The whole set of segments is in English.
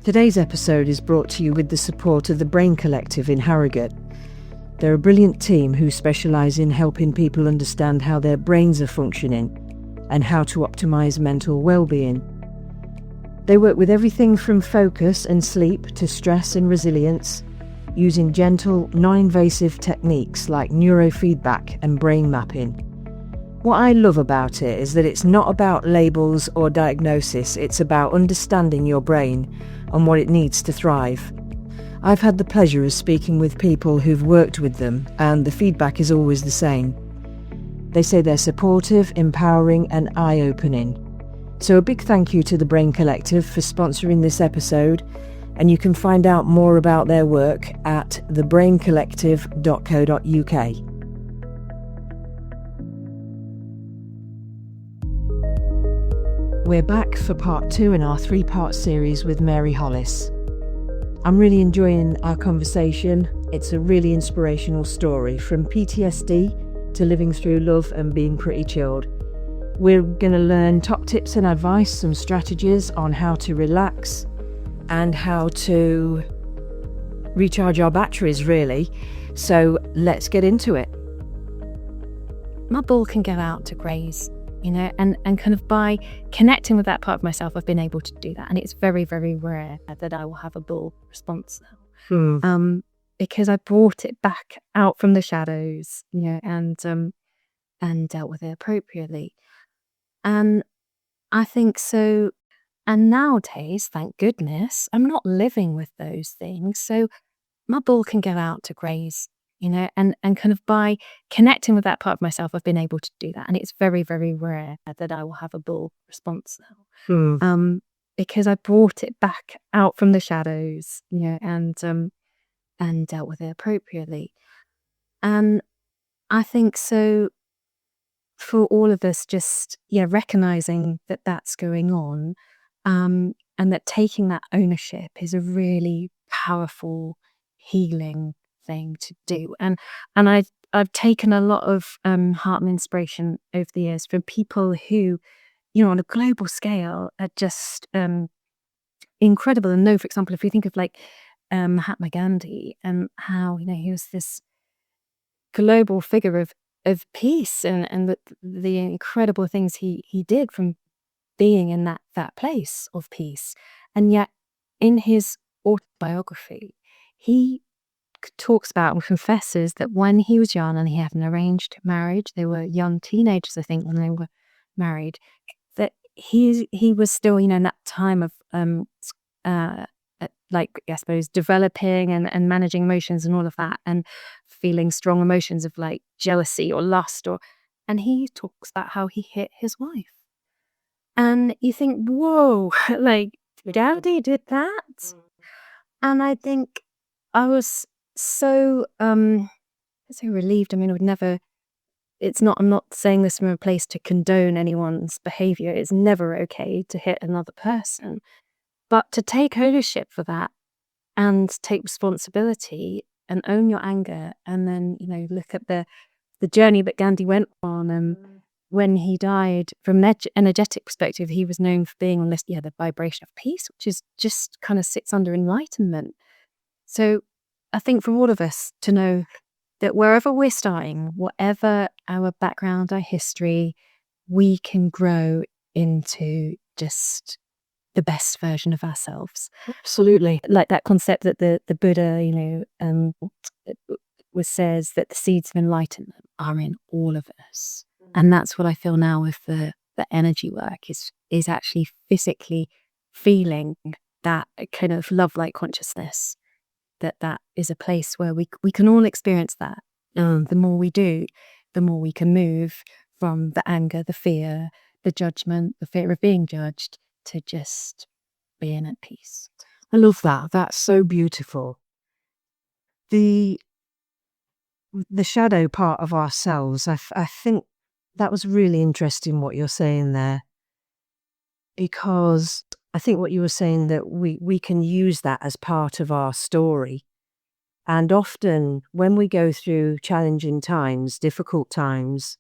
Today's episode is brought to you with the support of the Brain Collective in Harrogate. They're a brilliant team who specialise in helping people understand how their brains are functioning and how to optimise mental well-being. They work with everything from focus and sleep to stress and resilience, using gentle, non-invasive techniques like neurofeedback and brain mapping. What I love about it is that it's not about labels or diagnosis, it's about understanding your brain and what it needs to thrive. I've had the pleasure of speaking with people who've worked with them, and the feedback is always the same. They say they're supportive, empowering and eye-opening. So a big thank you to the Brain Collective for sponsoring this episode, and you can find out more about their work at thebraincollective.co.uk. We're back for part 2 in our 3-part series with Mary Hollis. I'm really enjoying our conversation. It's a really inspirational story, from PTSD to living through love and being pretty chilled. We're going to learn top tips and advice, some strategies on how to relax and how to recharge our batteries, really. So let's get into it. My bull can go out to graze, and kind of by connecting with that part of myself, I've been able to do that. And it's very, very rare that I will have a bull response now. Because I brought it back out from the shadows, and dealt with it appropriately. And I think so. And nowadays, thank goodness, I'm not living with those things. So my bull can go out to graze, and kind of by connecting with that part of myself, I've been able to do that. And it's very, very rare that I will have a bull response now. Because I brought it back out from the shadows, and dealt with it appropriately. And I think so for all of us, just, recognizing that that's going on, and that taking that ownership is a really powerful healing thing to do. And I've taken a lot of heart and inspiration over the years from people who, on a global scale, are just incredible. And for example, if you think of like Mahatma Gandhi and how he was this global figure of peace and the incredible things he did from being in that place of peace. And yet in his autobiography, he talks about and confesses that when he was young and he had an arranged marriage, they were young teenagers, I think, when they were married, that he was still, in that time of like, I suppose, developing and managing emotions and all of that, and feeling strong emotions of like jealousy or lust, and he talks about how he hit his wife. And you think, whoa, like, Gandhi did that? And I think I was so relieved. I mean, I'm not saying this from a place to condone anyone's behavior. It's never okay to hit another person. But to take ownership for that and take responsibility and own your anger, and then, look at the journey that Gandhi went on. And when he died, from an energetic perspective, he was known for being on this, the vibration of peace, which is just kind of sits under enlightenment. So I think for all of us to know that wherever we're starting, whatever our background, our history, we can grow into just the best version of ourselves. Absolutely. Like that concept that the Buddha, says that the seeds of enlightenment are in all of us. And that's what I feel now with the energy work is actually physically feeling that kind of love-like consciousness, that is a place where we can all experience that. The more we do, the more we can move from the anger, the fear, the judgment, the fear of being judged, to just being at peace. I love that. That's so beautiful. The shadow part of ourselves, I think that was really interesting what you're saying there, because I think what you were saying, that we can use that as part of our story. And often when we go through challenging times, difficult times,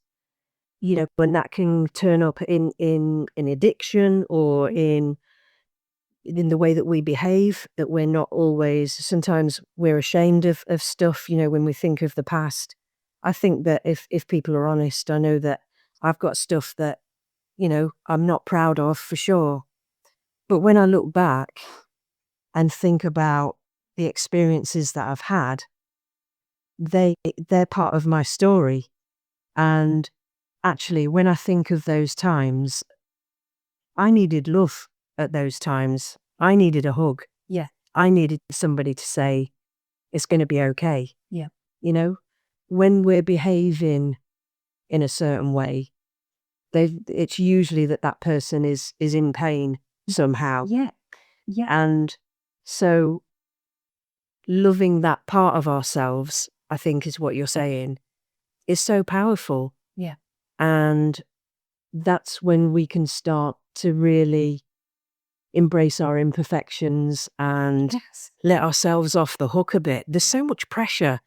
when that can turn up in addiction or in, in the way that we behave, that we're not always, sometimes we're ashamed of stuff, when we think of the past. I think that if people are honest, I know that I've got stuff that, I'm not proud of for sure. But when I look back and think about the experiences that I've had, they're part of my story. And actually, when I think of those times, I needed love at those times. I needed a hug. Yeah. I needed somebody to say, it's going to be okay. Yeah. When we're behaving in a certain way, it's usually that person is in pain somehow. Yeah. Yeah. And so loving that part of ourselves, I think is what you're saying, is so powerful. Yeah. And that's when we can start to really embrace our imperfections and let ourselves off the hook a bit. There's so much pressure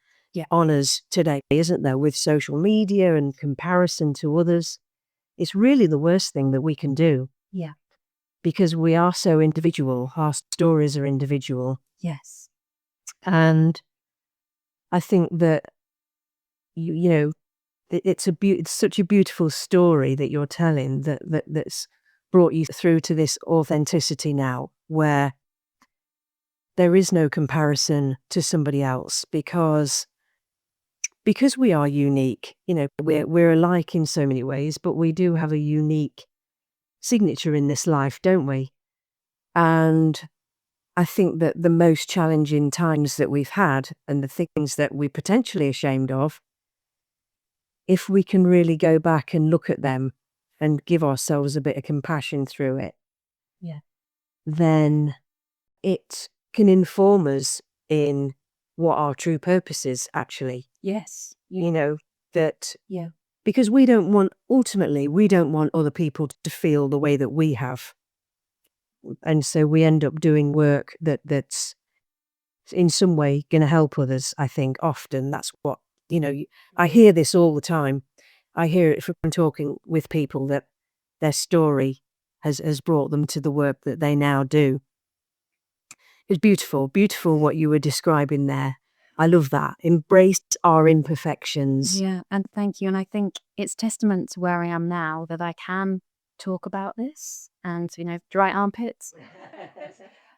on us today, isn't there, with social media and comparison to others. It's really the worst thing that we can do. Yeah. Because we are so individual. Our stories are individual. Yes. And I think that, it's such a beautiful story that you're telling that's brought you through to this authenticity now, where there is no comparison to somebody else because we are unique. We're alike in so many ways, but we do have a unique signature in this life, don't we? And I think that the most challenging times that we've had and the things that we're potentially ashamed of, if we can really go back and look at them and give ourselves a bit of compassion through it, then it can inform us in what our true purpose is, actually. Yes. Because ultimately, we don't want other people to feel the way that we have. And so we end up doing work that's in some way going to help others, I think. Often that's what, I hear this all the time. I hear it from talking with people that their story has brought them to the work that they now do. It's beautiful what you were describing there. I love that. Embrace our imperfections. Yeah, and thank you. And I think it's testament to where I am now that I can talk about this and, dry armpits.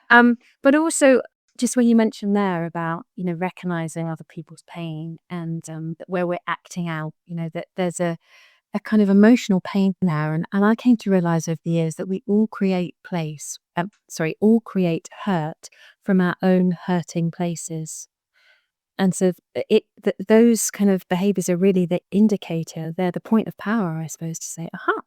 But also just when you mentioned there about, recognizing other people's pain and where we're acting out, that there's a kind of emotional pain there. And I came to realize over the years that we all create hurt from our own hurting places. And so those kind of behaviors are really the indicator. They're the point of power, I suppose, to say, aha,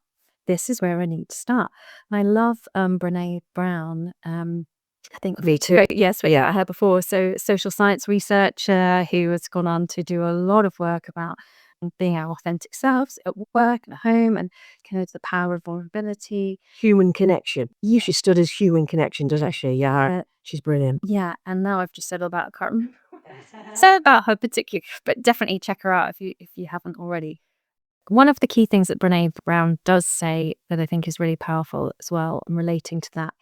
this is where I need to start. And I love Brene Brown. I think me too. Yes, but yeah, I heard before. So social science researcher who has gone on to do a lot of work about being our authentic selves at work and at home and kind of the power of vulnerability. Human connection. She studies human connection, doesn't she? Yeah, she's brilliant. Yeah, and now I've just said about, I can't remember. So about her particularly, but definitely check her out if you haven't already. One of the key things that Brene Brown does say that I think is really powerful as well, and relating to that,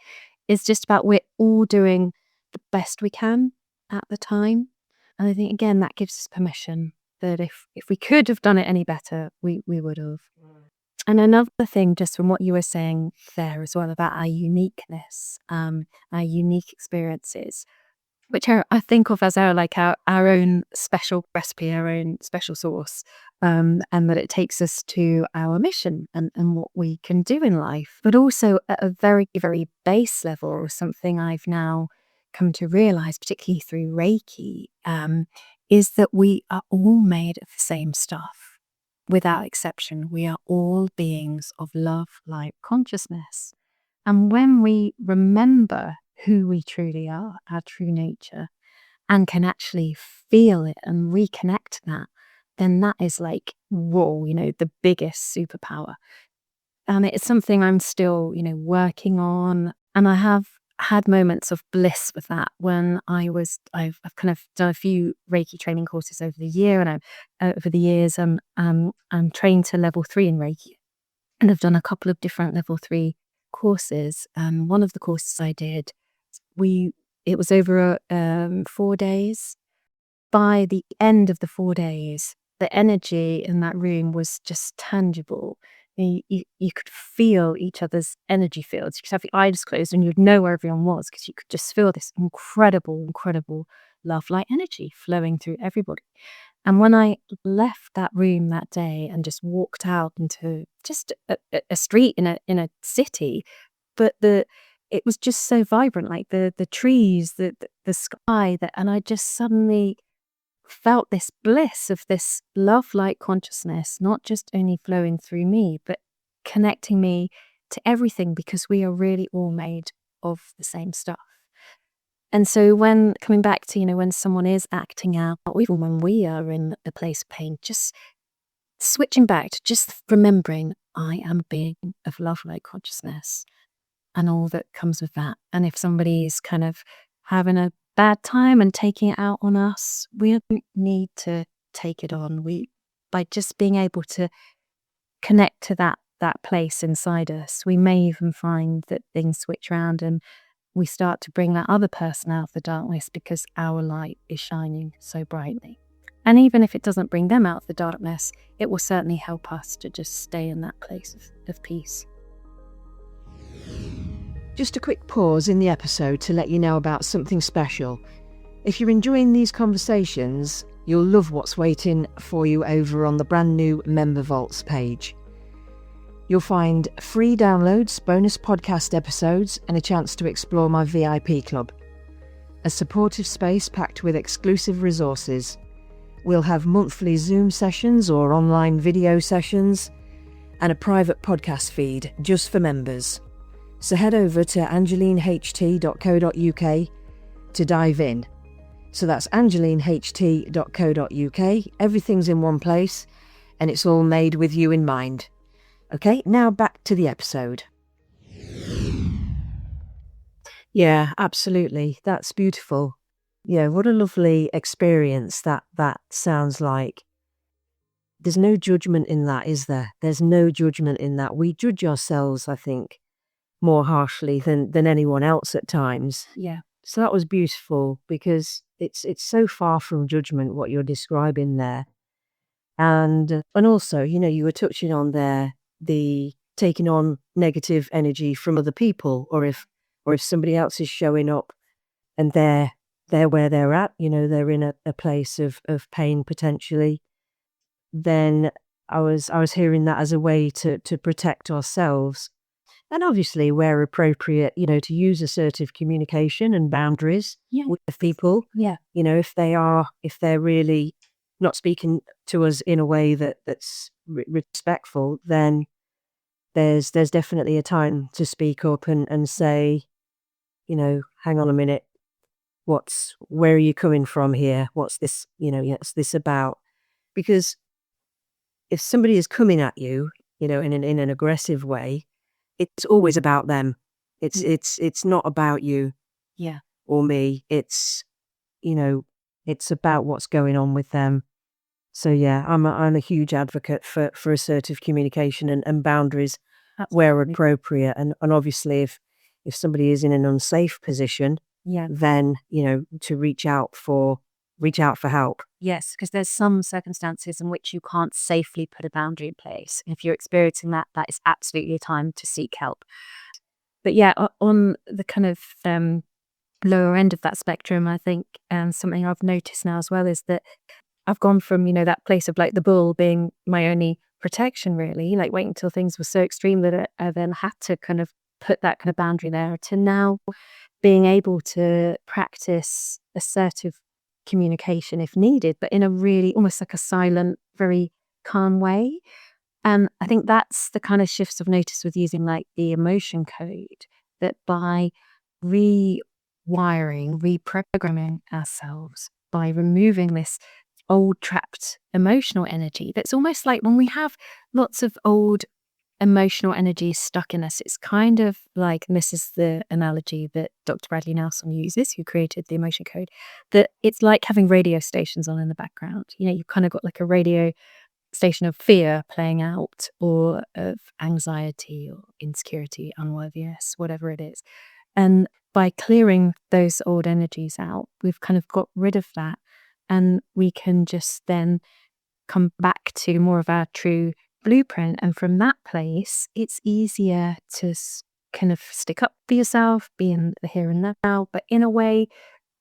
is just about we're all doing the best we can at the time. And I think, again, that gives us permission that if we could have done it any better, we would have. And another thing, just from what you were saying there as well, about our uniqueness, our unique experiences, which I think of as our own special recipe, our own special sauce, and that it takes us to our mission and what we can do in life. But also at a very, very base level, something I've now come to realize, particularly through Reiki, is that we are all made of the same stuff. Without exception, we are all beings of love, light, consciousness. And when we remember who we truly are, our true nature, and can actually feel it and reconnect to that, then that is like, whoa, the biggest superpower. And it's something I'm still, working on. And I have had moments of bliss with that when I've kind of done a few Reiki training courses over the year, and over the years, I'm trained to level 3 in Reiki, and I've done a couple of different level 3 courses. One of the courses I did It was over 4 days. By the end of the 4 days, the energy in that room was just tangible. You could feel each other's energy fields. You could have your eyes closed and you'd know where everyone was because you could just feel this incredible, incredible love light energy flowing through everybody. And when I left that room that day and just walked out into just a street in a city, but it was just so vibrant, like the trees, the sky, and I just suddenly felt this bliss of this love light consciousness, not just only flowing through me, but connecting me to everything, because we are really all made of the same stuff. And so when coming back to, when someone is acting out, or even when we are in a place of pain, just switching back to just remembering I am a being of love light consciousness and all that comes with that. And if somebody is kind of having a bad time and taking it out on us, we don't need to take it on. By just being able to connect to that place inside us, we may even find that things switch around and we start to bring that other person out of the darkness because our light is shining so brightly. And even if it doesn't bring them out of the darkness, it will certainly help us to just stay in that place of peace. Just a quick pause in the episode to let you know about something special. If you're enjoying these conversations, you'll love what's waiting for you over on the brand new Member Vaults page. You'll find free downloads, bonus podcast episodes, and a chance to explore my VIP club. A supportive space packed with exclusive resources. We'll have monthly Zoom sessions or online video sessions, and a private podcast feed just for members. So head over to angelineht.co.uk to dive in. So that's angelineht.co.uk. Everything's in one place, and it's all made with you in mind. Okay, now back to the episode. Yeah, absolutely. That's beautiful. Yeah, what a lovely experience that sounds like. There's no judgment in that, is there? There's no judgment in that. We judge ourselves, I think, more harshly than anyone else at times. Yeah. So that was beautiful, because it's so far from judgment what you're describing there. And also, you were touching on there the taking on negative energy from other people, or if somebody else is showing up and they're where they're at, they're in a place of pain potentially, then I was hearing that as a way to protect ourselves. And obviously, where appropriate, to use assertive communication and boundaries with people. Yeah. If they're really not speaking to us in a way that's respectful, then there's definitely a time to speak up and say, hang on a minute, where are you coming from here? What's this, what's this about? Because if somebody is coming at you, in an aggressive way, it's always about them. It's not about you, or me. It's about what's going on with them. So yeah, I'm a huge advocate for assertive communication and boundaries. Absolutely. Where appropriate, and obviously if somebody is in an unsafe position, then to reach out for help. Yes, because there's some circumstances in which you can't safely put a boundary in place. If you're experiencing that is absolutely a time to seek help. But yeah, on the kind of lower end of that spectrum, I think something I've noticed now as well is that I've gone from, that place of like the bull being my only protection, really, like waiting until things were so extreme that I then had to kind of put that kind of boundary there, to now being able to practice assertive communication if needed, but in a really almost like a silent, very calm way. And I think that's the kind of shifts I've noticed with using like the emotion code, that by rewiring, reprogramming ourselves, by removing this old trapped emotional energy, that's almost like when we have lots of old emotional energy stuck in us, it's kind of like, and this is the analogy that Dr. Bradley Nelson uses, who created the emotion code, that it's like having radio stations on in the background. You've kind of got like a radio station of fear playing out, or of anxiety or insecurity, unworthiness, whatever it is. And by clearing those old energies out, we've kind of got rid of that, and we can just then come back to more of our true blueprint. And from that place, it's easier to kind of stick up for yourself, be in the here and now, but in a way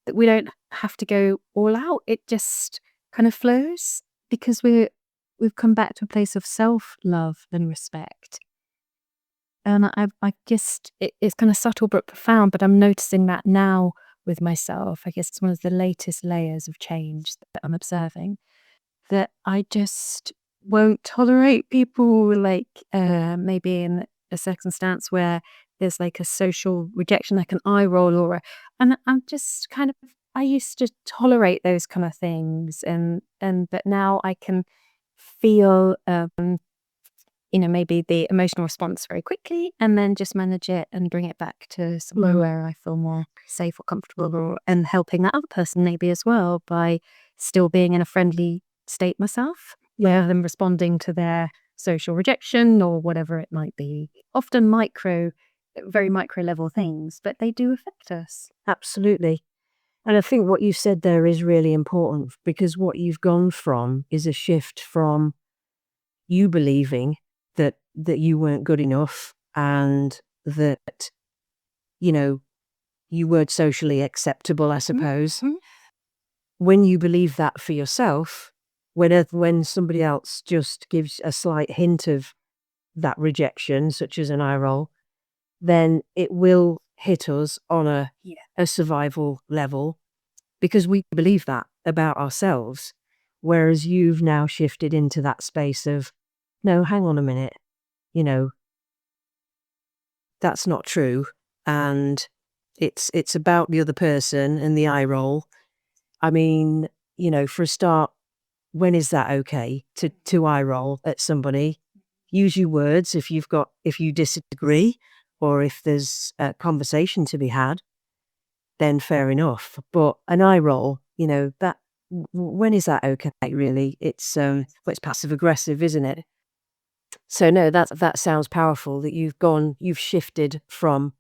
that we don't have to go all out. It just kind of flows because we've come back to a place of self-love and respect. And I just, it's kind of subtle but profound, but I'm noticing that now with myself. I guess it's one of the latest layers of change that I'm observing, that I just won't tolerate people like maybe in a circumstance where there's like a social rejection, like an eye roll and I'm just kind of, I used to tolerate those kind of things, but now I can feel maybe the emotional response very quickly, and then just manage it and bring it back to somewhere where I feel more safe or comfortable, and helping that other person maybe as well by still being in a friendly state myself, rather than responding to their social rejection or whatever it might be. Often very micro level things, but they do affect us. Absolutely. And I think what you said there is really important, because what you've gone from is a shift from you believing that you weren't good enough, and that, you weren't socially acceptable, I suppose. Mm-hmm. When you believe that for yourself, when somebody else just gives a slight hint of that rejection, such as an eye roll, then it will hit us on a survival level, because we believe that about ourselves. Whereas you've now shifted into that space of, no, hang on a minute, that's not true. And it's about the other person and the eye roll. I mean, for a start, when is that okay to eye roll at somebody? Use your words if you disagree, or if there's a conversation to be had, then fair enough. But an eye roll, that, when is that okay, really? It's passive aggressive, isn't it? So no, that sounds powerful, that you've shifted from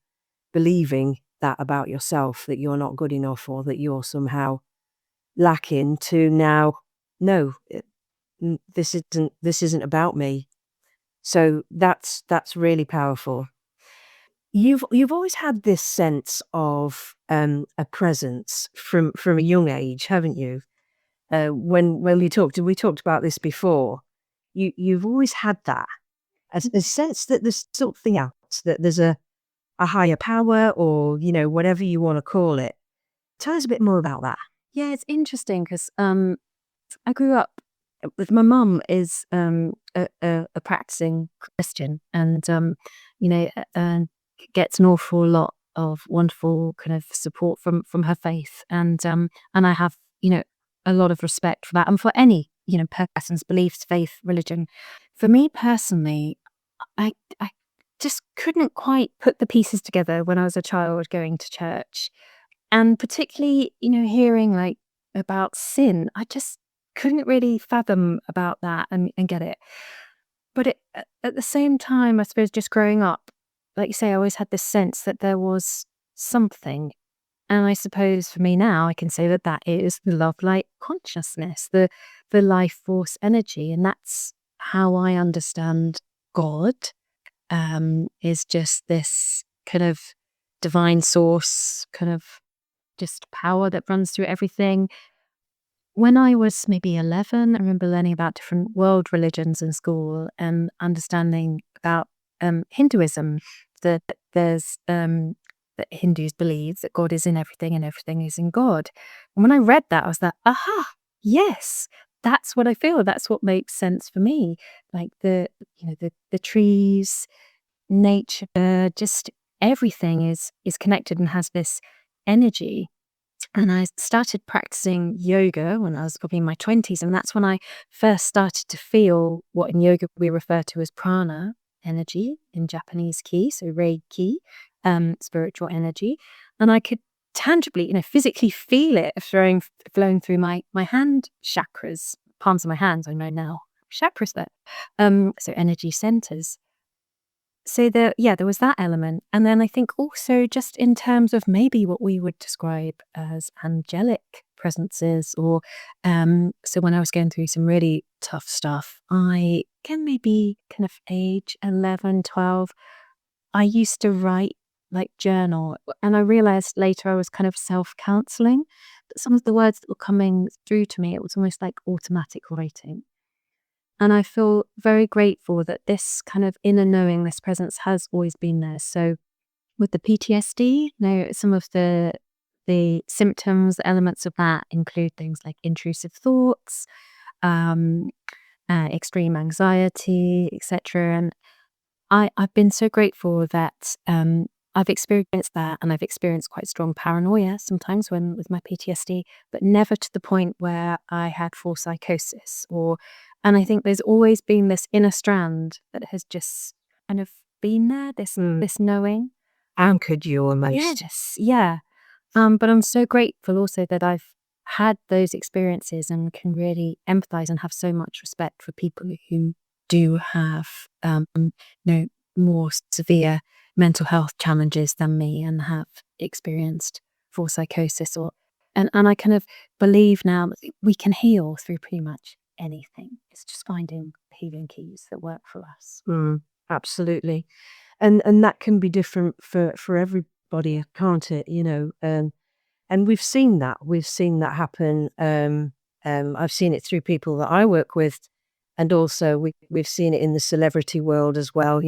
believing that about yourself, that you're not good enough or that you're somehow lacking, to now, no, this isn't about me. So that's really powerful. You've always had this sense of a presence from a young age, haven't you? When we talked about this before. You've always had that, a sense that there's something else, that there's a higher power, or whatever you want to call it. Tell us a bit more about that. Yeah, it's interesting because I grew up with, my mum is a practicing Christian, and gets an awful lot of wonderful kind of support from her faith, and I have a lot of respect for that, and for any person's beliefs, faith, religion. For me personally, I just couldn't quite put the pieces together when I was a child going to church, and particularly hearing like about sin. I just couldn't really fathom about that and get it. But at the same time, I suppose just growing up, like you say, I always had this sense that there was something. And I suppose for me now, I can say that is the love light consciousness, the life force energy. And that's how I understand God, is just this kind of divine source, kind of just power that runs through everything. When I was maybe 11, I remember learning about different world religions in school and understanding about Hinduism, that there's that Hindus believe that God is in everything and everything is in God. And when I read that, I was like, aha, yes, that's what I feel. That's what makes sense for me. Like the trees, nature, just everything is connected and has this energy. And I started practicing yoga when I was probably in my 20s. And that's when I first started to feel what in yoga we refer to as prana energy in Japanese ki, so Reiki, spiritual energy. And I could tangibly, physically feel it flowing through my hand chakras, palms of my hands. I know now chakras there. So energy centers. there was that element. And then I think also just in terms of maybe what we would describe as angelic presences, or so when I was going through some really tough stuff, I can maybe kind of age 11, 12, I used to write, like, journal, and I realized later I was kind of self-counseling. That some of the words that were coming through to me, it was almost like automatic writing. And I feel very grateful that this kind of inner knowing, this presence has always been there. So with the PTSD, some of the symptoms, the elements of that include things like intrusive thoughts, um, extreme anxiety, etc. And I've been so grateful that I've experienced that, and I've experienced quite strong paranoia sometimes when with my PTSD, but never to the point where I had full psychosis. And I think there's always been this inner strand that has just kind of been there, this knowing. Anchored you almost. Yes, yeah. But I'm so grateful also that I've had those experiences and can really empathize and have so much respect for people who do have more severe mental health challenges than me and have experienced full psychosis, and I kind of believe now that we can heal through pretty much anything. It's just finding healing keys that work for us. Absolutely. And that can be different for everybody, can't it? And we've seen that happen. I've seen it through people that I work with, and also we've seen it in the celebrity world as well.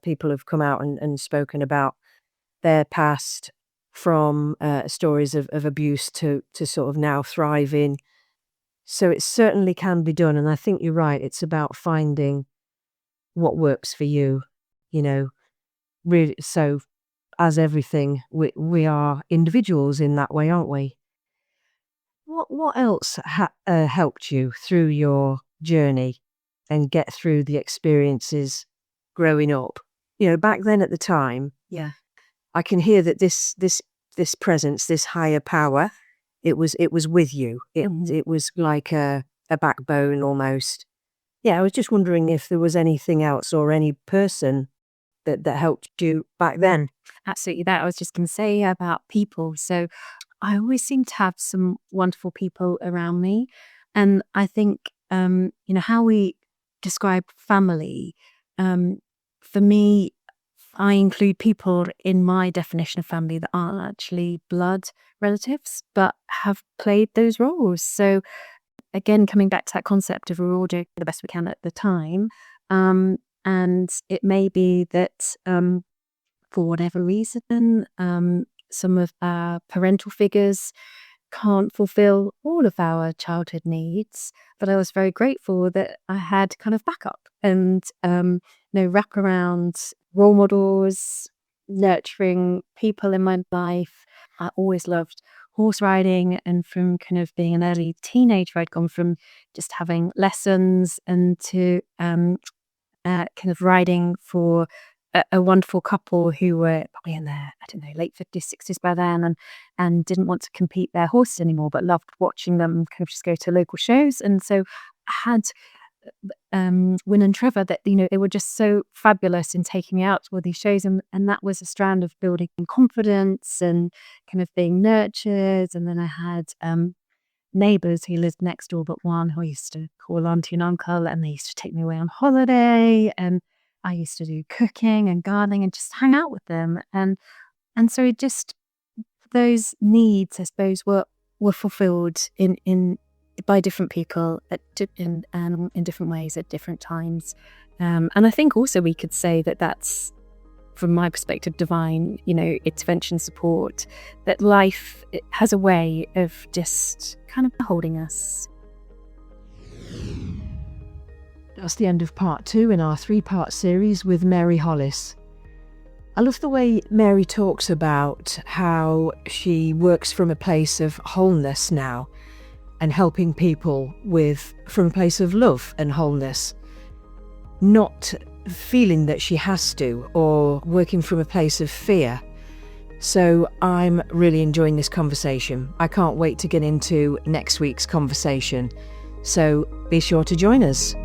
People have come out and spoken about their past, from stories of abuse to sort of now thriving. So it certainly can be done. And I think you're right. It's about finding what works for you, really. So as everything, we are individuals in that way, aren't we? What else helped you through your journey and get through the experiences growing up? Back then at the time, Yeah. I can hear that this presence, this higher power, it was with you. It was like a backbone almost. Yeah, I was just wondering if there was anything else or any person that helped you back then. Absolutely, that I was just going to say about people. So I always seem to have some wonderful people around me, and I think how we describe family. For me, I include people in my definition of family that aren't actually blood relatives, but have played those roles. So again, coming back to that concept of we're all doing the best we can at the time, and it may be that for whatever reason, some of our parental figures can't fulfill all of our childhood needs, but I was very grateful that I had kind of backup and wraparound role models, nurturing people in my life. I always loved horse riding, and from kind of being an early teenager, I'd gone from just having lessons and to kind of riding for a wonderful couple who were probably in their, late 50s, 60s by then, and didn't want to compete their horses anymore, but loved watching them kind of just go to local shows. And so I had Win and Trevor that, they were just so fabulous in taking me out to all these shows. And that was a strand of building confidence and kind of being nurtured. And then I had neighbours who lived next door but one, who I used to call auntie and uncle, and they used to take me away on holiday, and I used to do cooking and gardening and just hang out with them. And so it just, those needs, I suppose, were fulfilled in by different people in different ways at different times. And I think also we could say that that's, from my perspective, divine, intervention support, that life has a way of just kind of holding us. That's the end of part 2 in our 3-part series with Mary Hollis. I love the way Mary talks about how she works from a place of wholeness now and helping people from a place of love and wholeness, not feeling that she has to, or working from a place of fear. So I'm really enjoying this conversation. I can't wait to get into next week's conversation. So be sure to join us.